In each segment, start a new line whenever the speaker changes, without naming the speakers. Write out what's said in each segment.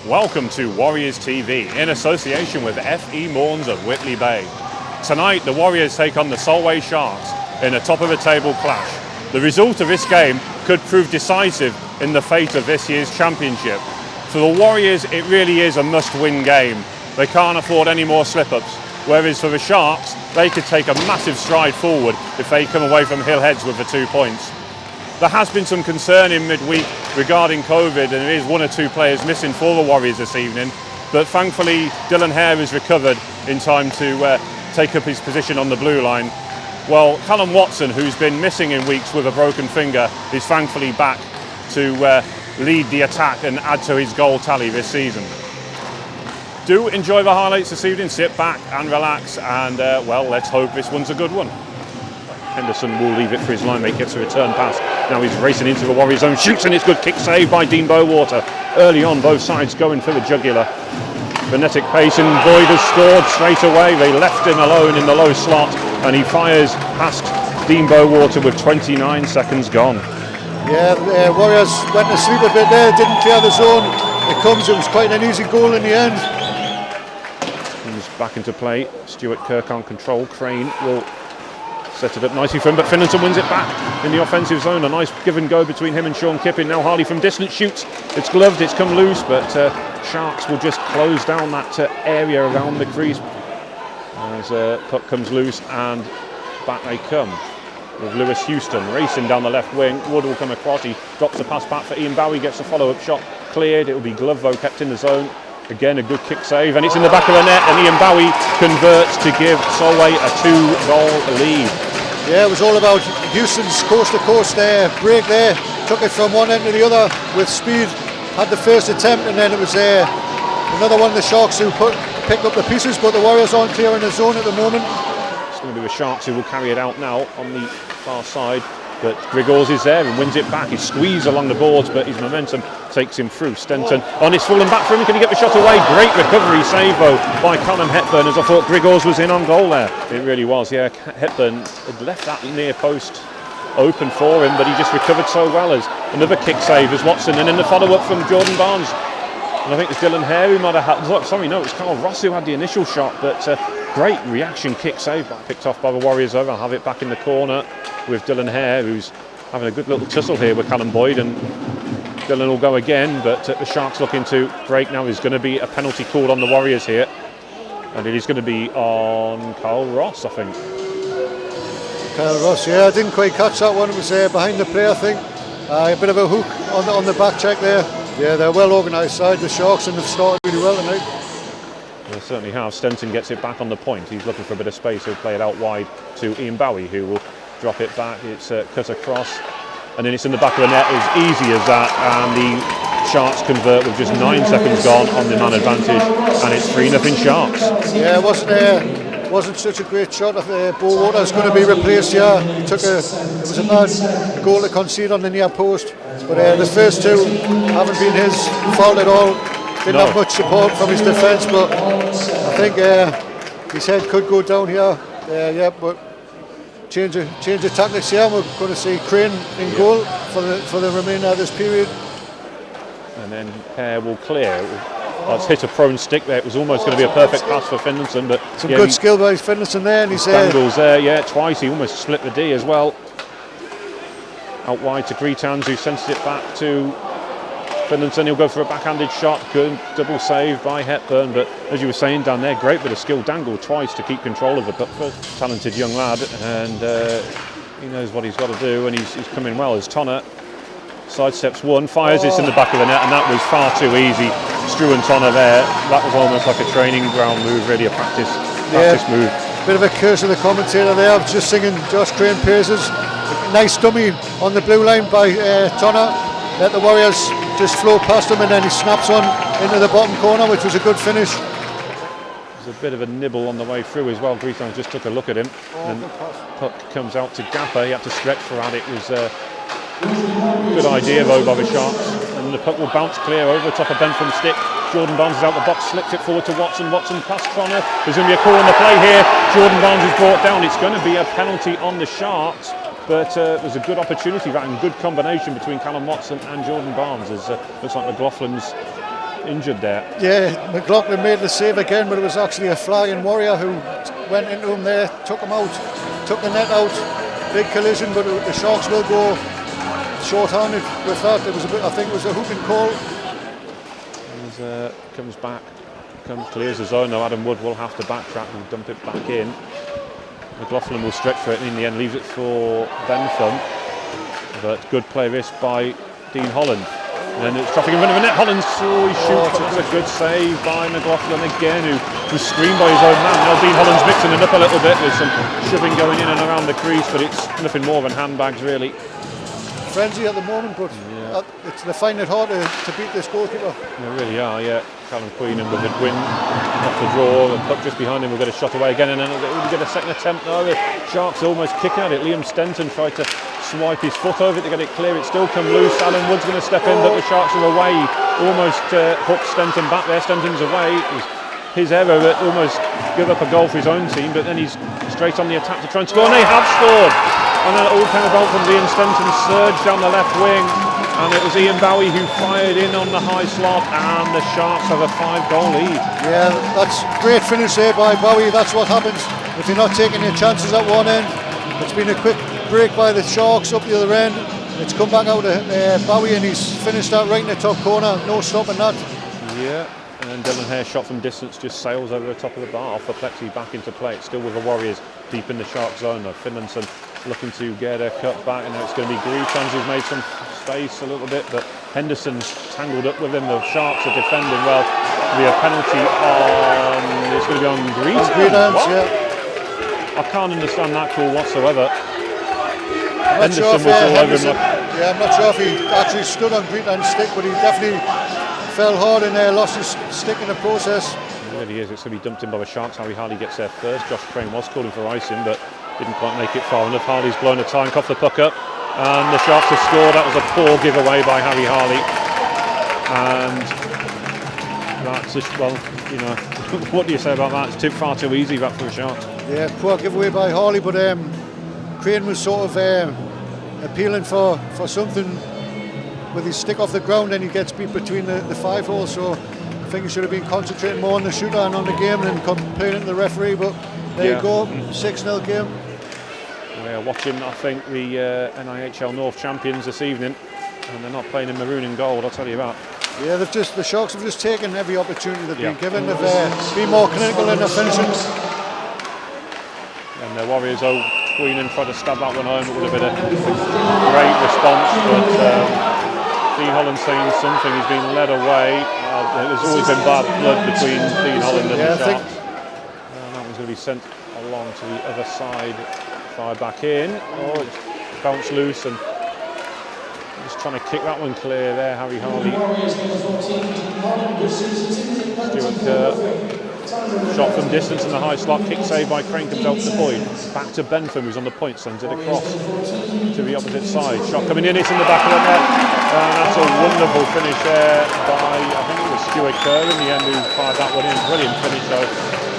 Welcome to Warriors TV in association with F.E. Mawns of Whitley Bay. Tonight the Warriors take on the Solway Sharks in a top-of-the-table clash. The result of this game could prove decisive in the fate of this year's championship. For the Warriors, it really is a must-win game. They can't afford any more slip-ups. Whereas for the Sharks, they could take a massive stride forward if they come away from Hill Heads with the 2 points. There has been some concern in midweek regarding COVID, and there is 1 or 2 players missing for the Warriors this evening. But thankfully, Dylan Hare has recovered in time to take up his position on the blue line. Well, Callum Watson, who's been missing in weeks with a broken finger, is thankfully back to lead the attack and add to his goal tally this season. Do enjoy the highlights this evening, sit back and relax, and well, let's hope this one's a good one. Henderson will leave it for his line mate, gets a return pass. Now he's racing into the Warriors zone, shoots, and it's good kick save by Dean Bowater. Early on, both sides going for the jugular. Frenetic pace, and Boyd has scored straight away. They left him alone in the low slot, and he fires past Dean Bowater with 29 seconds gone.
Yeah, the Warriors went to sleep a bit there, didn't clear the zone. It was quite an easy goal in the end.
Comes back into play. Stuart Kirk on control. Crane will set it up nicely for him, but Finlayson wins it back in the offensive zone. A nice give and go between him and Sean Kippin. Now Harley from distance shoots. It's gloved, it's come loose, but Sharks will just close down that area around the crease as puck comes loose, and back they come with Lewis Houston racing down the left wing. Wood will come across, he drops the pass back for Ian Bowie, gets a follow-up shot cleared. It will be glove though, kept in the zone. Again, a good kick save, and it's in the back of the net, and Ian Bowie converts to give Solway a 2-goal lead.
Yeah, it was all about Houston's coast-to-coast break there. Took it from one end to the other with speed. Had the first attempt, and then it was another one of the Sharks who picked up the pieces, but the Warriors aren't clear in the zone at the moment.
It's going to be the Sharks who will carry it out now on the far side. But Grigors is there and wins it back. He's squeezed along the boards, but his momentum takes him through. Stenton on, it's fallen back for him. Can he get the shot away? Great recovery save though by Callum Hepburn, as I thought Grigors was in on goal there. It really was, yeah. Hepburn had left that near post open for him, but he just recovered so well. As another kick save as Watson, and then the follow-up from Jordan Barnes. And I think it's Dylan Hare who might have had, sorry, no, it was Carl Ross who had the initial shot, but great reaction kick save, picked off by the Warriors over. I'll have it back in the corner with Dylan Hare, who's having a good little tussle here with Callum Boyd, and Dylan will go again, but the Sharks looking to break now. There's going to be a penalty called on the Warriors here, and it is going to be on Carl Ross, I think.
Carl Ross, yeah, I didn't quite catch that one. It was behind the play, I think. A bit of a hook on the back check there. Yeah, they're well organised side, the Sharks, and they've started really well tonight.
They certainly have. Stenton gets it back on the point. He's looking for a bit of space. He'll play it out wide to Ian Bowie, who will drop it back. It's cut across, and then it's in the back of the net. As easy as that, and the Sharks convert with just 9 seconds gone on the man advantage, and it's 3-0 Sharks.
Yeah, it wasn't such a great shot. Bowater is going to be replaced here. It was a bad goal to concede on the near post, but the first 2 haven't been his fault at all. Didn't have much support from his defence, but I think his head could go down here. Yeah, but change of tactics here. We're going to see Crane in goal for the remainder of this period. And
then Hare will clear. It's hit a prone stick there. It was almost going to be a perfect pass for Finlayson, but
some good skill by Finlayson there, and he's
Dangle's there, yeah, twice. He almost split the D as well. Out wide to Greetans, who sends it back to Finlayson. He'll go for a backhanded shot. Good double save by Hepburn, but as you were saying down there, great bit of skill. Dangle twice to keep control of the puck. Talented young lad, and he knows what he's got to do, and he's coming well as Tonner sidesteps one, fires it's in the back of the net, and that was far too easy. Strew and Tonner there, that was almost like a training ground move, really a practice move.
Bit of a curse of the commentator there. I was just singing Josh Crane praises. Nice dummy on the blue line by Tonner. Let the Warriors just flow past him, and then he snaps one into the bottom corner, which was a good finish.
There's a bit of a nibble on the way through as well. Greetans just took a look at him, and puck comes out to Gapper. He had to stretch for it. It was good idea though by the Sharks, and the puck will bounce clear over the top of Ben from stick. Jordan Barnes is out the box, slips it forward to Watson. Watson past Tonner. There's going to be a call on the play here. Jordan Barnes is brought down. It's going to be a penalty on the Sharks. But it was a good opportunity, that, and good combination between Callum Watson and Jordan Barnes. As looks like McLaughlin's injured there.
Yeah, McLaughlin made the save again, but it was actually a flying Warrior who went into him there, took him out, took the net out. Big collision, but the Sharks will go short-handed with that. It was a bit, I think it was a hooping call.
Comes back, clears the zone. Now Adam Wood will have to backtrack and dump it back in. McLaughlin will stretch for it and in the end leaves it for Bentham. But good play this by Dean Holland. And then it's traffic in front of the net. Holland, he shoots, but it's a good save by McLaughlin again, who was screened by his own man. Now Dean Holland's mixing it up a little bit with some shoving going in and around the crease, but it's nothing more than handbags really.
Frenzy at the moment, but they find it hard to beat this goalkeeper.
They really are, yeah. Callum Queenan with the win off the draw, the puck just behind him will get a shot away again, and then we get a second attempt. No, the Sharks almost kicking at it. Liam Stenton tried to swipe his foot over it to get it clear. It still come loose. Alan Wood's going to step in, but the Sharks are away. Almost hooked Stenton back there. Stenton's away. It was his error that almost gave up a goal for his own team, but then he's straight on the attack to try and score, and they have scored. And then it all came about from Liam Stenton's surge down the left wing. And it was Ian Bowie who fired in on the high slot, and the Sharks have a 5-goal lead. Yeah,
that's great finish there by Bowie. That's what happens if you're not taking your chances at one end. It's been a quick break by the Sharks up the other end. It's come back out to Bowie, and he's finished that right in the top corner. No stopping that.
Yeah, and then Dylan Hare shot from distance just sails over the top of the bar off the plexi back into play. It's still with the Warriors deep in the Shark zone though. Finlayson looking to get a cut back, and now it's going to be Greetans who's made some space a little bit, but Henderson's tangled up with him. The Sharks are defending well. There'll be a penalty on, it's going to be on Greetans.
Yeah.
I can't understand that call whatsoever.
Henderson was all over him. I'm not sure if he actually stood on Greetans' stick, but he definitely fell hard in there, lost his stick in the process.
It really is. It's going to be dumped in by the Sharks. Harry Harley gets there first. Josh Crane was calling for icing, but didn't quite make it far enough. Harley's blown a tank off the puck up, and the Sharks have scored. That was a poor giveaway by Harry Harley, and that's just, well, you know, what do you say about that? It's far too easy that for the Sharks.
Yeah, poor giveaway by Harley, but Crane was sort of appealing for something with his stick off the ground, and he gets beat between the 5 holes. So I think he should have been concentrating more on the shooter and on the game than complaining to the referee. But there you go, 6-0 game.
We're watching, I think, the NIHL North champions this evening, and they're not playing in maroon and gold, I'll tell you that.
Yeah, the Sharks have just taken every opportunity they've been given. They've been more clinical in their finishing.
And the Warriors, Queenan tried to stab that one home. It would have been a great response, but Dean Holland saying something. He's been led away. There's always been bad blood between Dean Holland and the Sharks. That one's going to be sent along to the other side. Fired back in. Oh, it's bounced loose, and just trying to kick that one clear there, Harry Harley. Stuart Kerr. Shot from distance in the high slot, kick saved by Crane, comes out to Boyd. Back to Bentham, who's on the point, sends it across to the opposite side. Shot coming in, it's in the back of the net. And that's a wonderful finish there by, I think it was Stuart Kerr in the end who fired that one in. Brilliant finish though.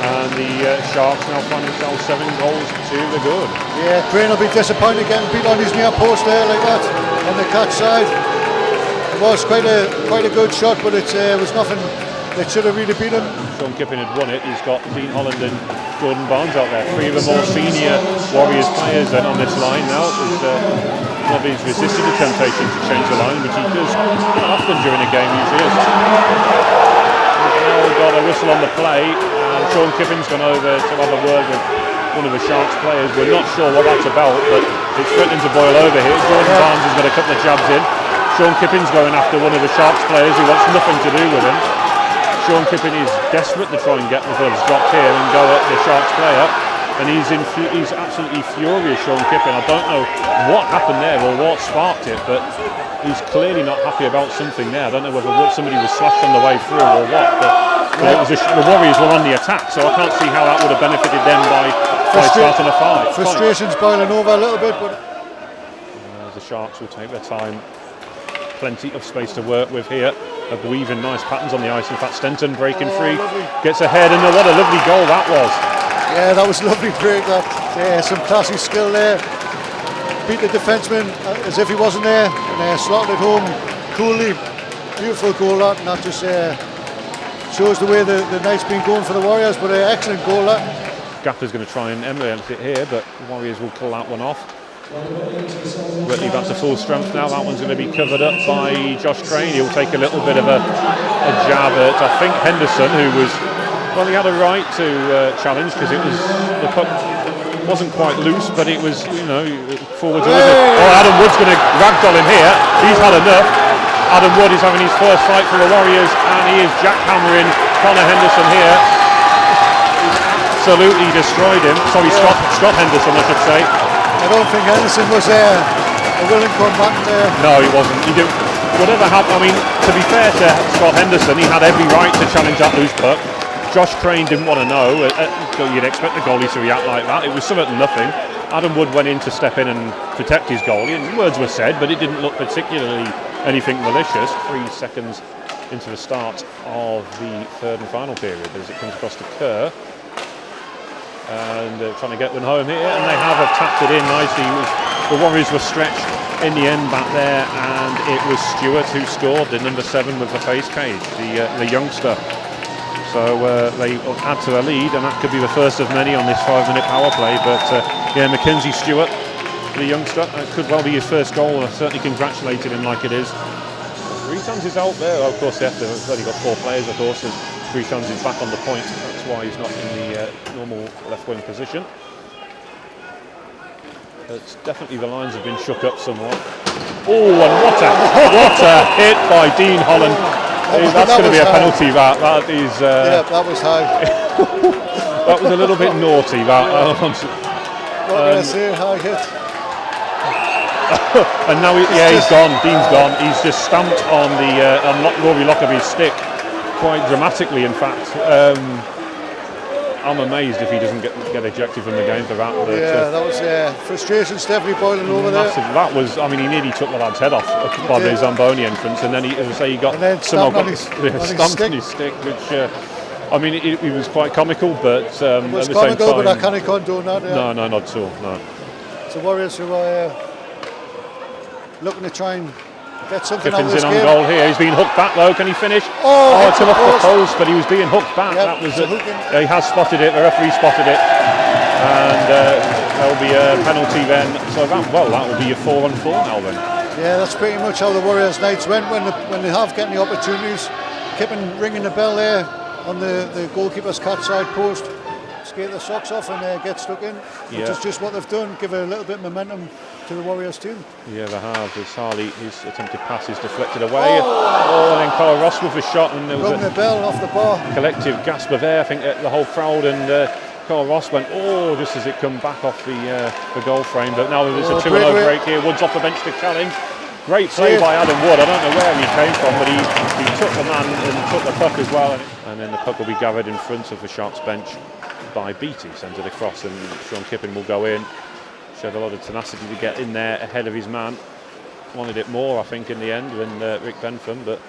And the Sharks now find themselves 7 goals to the good.
Yeah, Crane will be disappointed getting beat on his near post there like that on the catch side. It was quite a good shot, but it was nothing that should have really beat him.
Sean Kippen had won it. He's got Dean Holland and Jordan Barnes out there. 3 of the more senior Warriors players then on this line now. He's resisted the temptation to change the line, which he does quite often during a game usually. He's now got a whistle on the play, and Sean Kippen's gone over to have a word with one of the Sharks players. We're not sure what that's about, but it's threatening to boil over here. Jordan Barnes has got a couple of jabs in. Sean Kippen's going after one of the Sharks players who wants nothing to do with him. Sean Kippen is desperate to try and get the gloves dropped here and go at the Sharks player, and he's absolutely furious, Sean Kippen. I don't know what happened there or what sparked it, but he's clearly not happy about something there. I don't know whether somebody was slashed on the way through or what, but it was the Warriors were on the attack, so I can't see how that would have benefited them by starting a fight.
Frustration's boiling over a little bit, but
the Sharks will take their time. Plenty of space to work with here. Weaving nice patterns on the ice. In fact, Stenton breaking free, gets ahead, and what a lovely goal that was.
Yeah, that was a lovely break. Some classy skill there. Beat the defenseman as if he wasn't there, and slotted it home coolly. Beautiful goal that, and that just shows the way the night's been going for the Warriors, but an excellent goal that.
Gaffer's going to try and emulate it here, but the Warriors will pull that one off. Whitley back to full strength now. That one's going to be covered up by Josh Crane. He'll take a little bit of a jab at, I think, Henderson, who was, well, he had a right to challenge because it was, the puck wasn't quite loose, but it was, you know, forwards. Oh, Adam Wood's going to ragdoll him here. He's had enough. Adam Wood is having his first fight for the Warriors, and he is jackhammering Connor Henderson here. Absolutely destroyed him. Sorry, Scott Henderson, I should say.
I don't think Henderson was a willing to come back there.
No, he wasn't. He didn't. Whatever happened, I mean, to be fair to Scott Henderson, he had every right to challenge that loose puck. Josh Crane didn't want to know. You'd expect the goalie to react like that. It was something nothing. Adam Wood went in to step in and protect his goalie, and words were said, but it didn't look particularly anything malicious. 3 seconds into the start of the third and final period as it comes across the Kerr. And trying to get one home here, and they have tapped it in nicely. The Warriors were stretched in the end back there, and it was Stewart who scored, the number 7 with the face cage, the youngster. So they add to a lead, and that could be the first of many on this 5-minute power play. But yeah, Mackenzie Stewart, the youngster, could well be his first goal. I certainly congratulated him like it is. Reitans is out there. Of course, they've only got 4 players, of course. Reitans is back on the point. That's why he's not in the normal left wing position. It's definitely the lines have been shook up somewhat. Oh, and what a hit by Dean Holland. That's going to be a penalty. That is.
Yeah, that was high.
That was a little bit naughty. That.
What can I say? High hit.
And now, he's gone. Dean's gone. He's just stamped on Rory Lockerby's stick, quite dramatically, in fact. I'm amazed if he doesn't get ejected from the game for that. But,
yeah, that was frustration's definitely boiling over
massive.
there.
That was, I mean, he nearly took the lad's head off by the Zamboni entrance, and then as I say, he got
stamped on his
stick, which, I mean, it was quite comical, but
it was
at the
comical,
same time,
but I can't condone that.
No, not at all. No.
It's the Warriors who are looking to try and get something out of
Kiffin's
this
in
game.
on goal here. He's been hooked back though. Can he finish? It's off the post, but he was being hooked back.
Yep,
That was he has spotted it. The referee spotted it, and there'll be a penalty then. So that will be your 4-on-4 now then.
Yeah, that's pretty much how the Warriors' nights went when they have getting the opportunities. Kippen ringing the bell there on the goalkeeper's catch side post. Skate the socks off and get stuck in, which is just what they've done. Give a little bit of momentum to the Warriors team. Yeah, they have. As Harley, his attempted pass is deflected away. And then Carl Ross with a shot, and there was the bell off the bar.
Collective gasp of air. I think the whole crowd, and Carl Ross went just as it come back off the goal frame. But now there's a 2-0 break here. Woods off the bench to challenge. Great play by Adam Wood. I don't know where he came from, but he took the man and took the puck as well. And then the puck will be gathered in front of the Sharks bench by Beattie, sends it across, and Sean Kippen will go in. Showed a lot of tenacity to get in there ahead of his man. Wanted it more, I think, in the end than Rick Bentham, but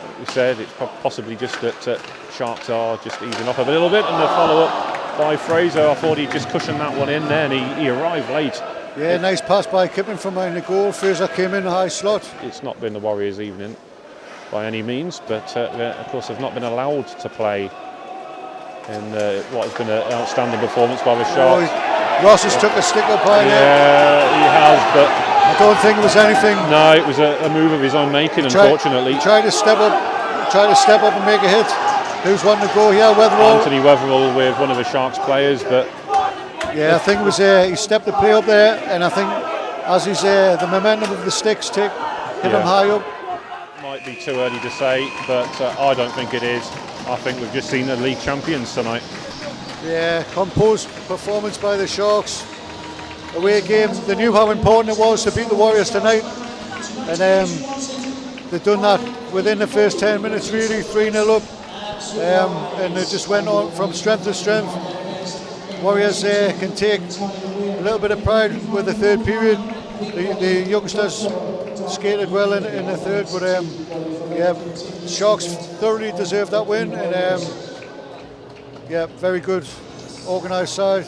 like we said, it's possibly just that Sharks are just easing off a little bit, and the follow-up by Fraser. I thought he'd just cushioned that one in there, and he arrived late.
Yeah, nice pass by Kippen from behind the goal. Fraser came in a high slot.
It's not been the Warriors' evening by any means, but of course they've not been allowed to play in what has been an outstanding performance by the Sharks.
Ross has took a stick up high there.
Yeah, he has, but
I don't think it was anything.
No, it was a move of his own making, unfortunately.
He tried to step up and make a hit. Who's wanting to go here? Weatherall.
Anthony Weatherall with one of the Sharks players, but
yeah, I think it was he stepped the play up there, and I think as he's the momentum of the sticks hit him high up.
Might be too early to say, but I don't think it is. I think we've just seen the league champions tonight.
Yeah, composed performance by the Sharks. Away game, they knew how important it was to beat the Warriors tonight, and they've done that within the first 10 minutes, really, 3-0 up, and they just went on from strength to strength. Warriors can take a little bit of pride with the third period. The youngsters skated well in the third, but Sharks thoroughly deserved that win, and very good organised side.